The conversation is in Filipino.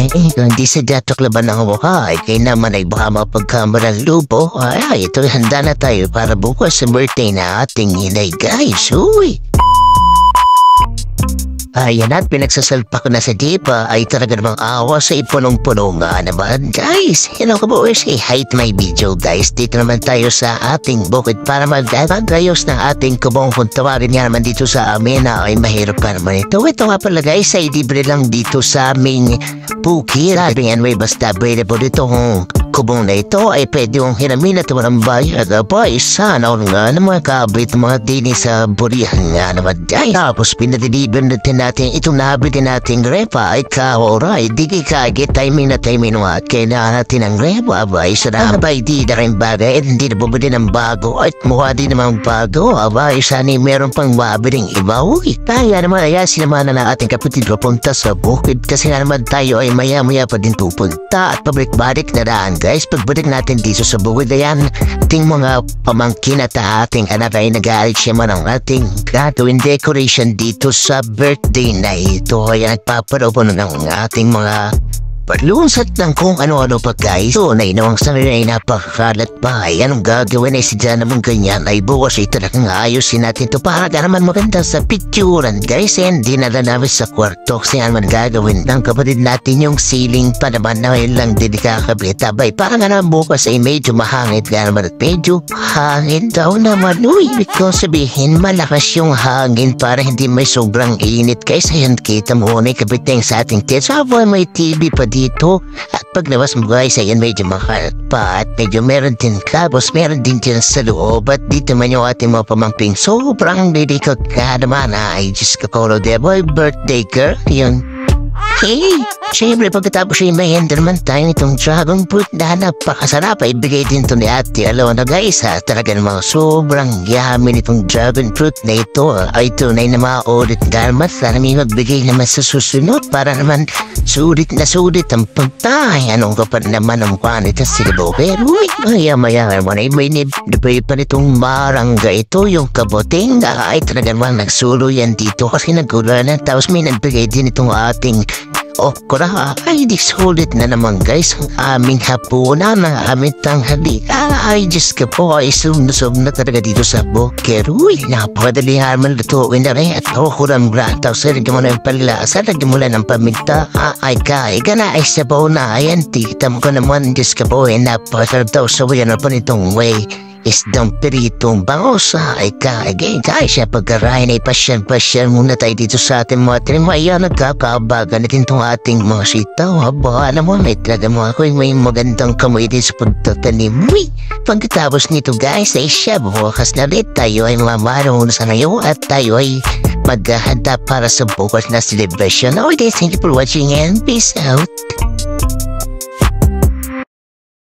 kung hindi sa datok laban ng buhay, kaya naman ay baka mapagkamarang lubo. Ay, ito handa na tayo para bukas sa birthday na ating inay, guys. Uy! Ayan at pinagsasalpa ko na sa dipa ay talaga namang awa sa ipunong-puno nga naman, guys. Hello kabuwis, height my video, guys. Dito naman tayo sa ating bukid para magdagayos ng ating kubong. Kung tawarin nga naman dito sa amin na ay mahirap pa naman ito. Ito nga pala, guys, ay libre lang dito sa aming bukid. Anyway, basta available dito kung kubong na ito ay pwede yung hinamin at walang bayad. Abay, sana nga naman kabit mga dini sa burihan nga naman, guys. Tapos pinadeliver natin itong nabili nating repa ay kaoray. Di kagit timing na timing at kailangan natin ang repa. Abay, sana abay di na rin bagay at hindi na bumili ng bago at mukha din namang bago. Abay, sana meron pang mabiling iba. Uy, kaya naman ay sinamanan na ating kapatid papunta sa bukid kasi nga naman tayo ay maya-maya pa din pupunta at pabalik-balik na daan, guys. Pagbalik natin dito sa bukid, ayan, ating mga pamangkin at ating anak ay nag-aalit siya man ang ating gagawin decoration dito sa birthday na ito. Ayan, nagpaparobo na ng ating mga palunsat ng kung ano-ano pa, guys. Tunay namang sa rin ay napakalat pa. Ay anong gagawin ay sidya naman ganyan ay bukas ay talagang ayusin natin ito para naman maganda sa picturean, guys. And dinala namin sa kwarto kasi naman gagawin ng kapatid natin yung ceiling pa naman na lang din kakabit. Abay, para nga naman bukas ay medyo mahangit nga naman at medyo hangin daw naman. Uy, ito sabihin malakas yung hangin para hindi may sobrang init, guys. Ayan, kita mo na kabiting sa ating tits. Aba, may TV pa dito. At paglabas mo, guys, ayan medyo makalat pa at medyo meron din kabos, meron din dyan sa loob. At dito man yung ating mga pamangking sobrang lirikot ka naman. Ay, just kakolo de boy, birthday girl. Yun. Hey, siyempre pagkatapos ay may handa naman tayo itong dragon fruit na napakasarap. Ay bigay din to ni Ate Alona, guys. Talaga namang sobrang yummy nitong dragon fruit na ito. Ay tunay na maulit garmat. Sana may magbigay naman sa susunod para naman sulit na sulit ang pagtay. Anong kapag naman ang panit sa silabo. Pero maya naman ay may nibay pa nitong barangay ito. Yung kaboting ay talaga namang nagsulo yan dito kasi nagulanan. Tapos may nagbigay din itong ating okra. Ay di sulit na naman, guys, ang aming hapunan ng aming tanghali. Ay Diyos ka po, ay sumnusog na talaga dito sa buker. Uy, napakadali naman lutuin na rin at kukulang rata. So lagyan mo na yung palasa, lagyan mo lang ng paminta. Ay ka na ay sabaw na. Ayan, titam ko naman, Diyos ka po, ay napakasarap daw. So yan na pa nitong way isdang piritong bangos. Ay kaagay, guys, pagkarahin ay pasyal muna tayo dito sa ating mga trim. Ayan, nagkakabagan natin itong ating mga sitaw. Aba, alam mo, may talaga mo ako may magandang kamoy din sa pagtatanim. Uy, pagkatapos nito, guys, ay siya bukas na rin tayo ay mamarunong sa ngayon at tayo ay maghahanda para sa bukas na celebration. Okay, thank you for watching and peace out.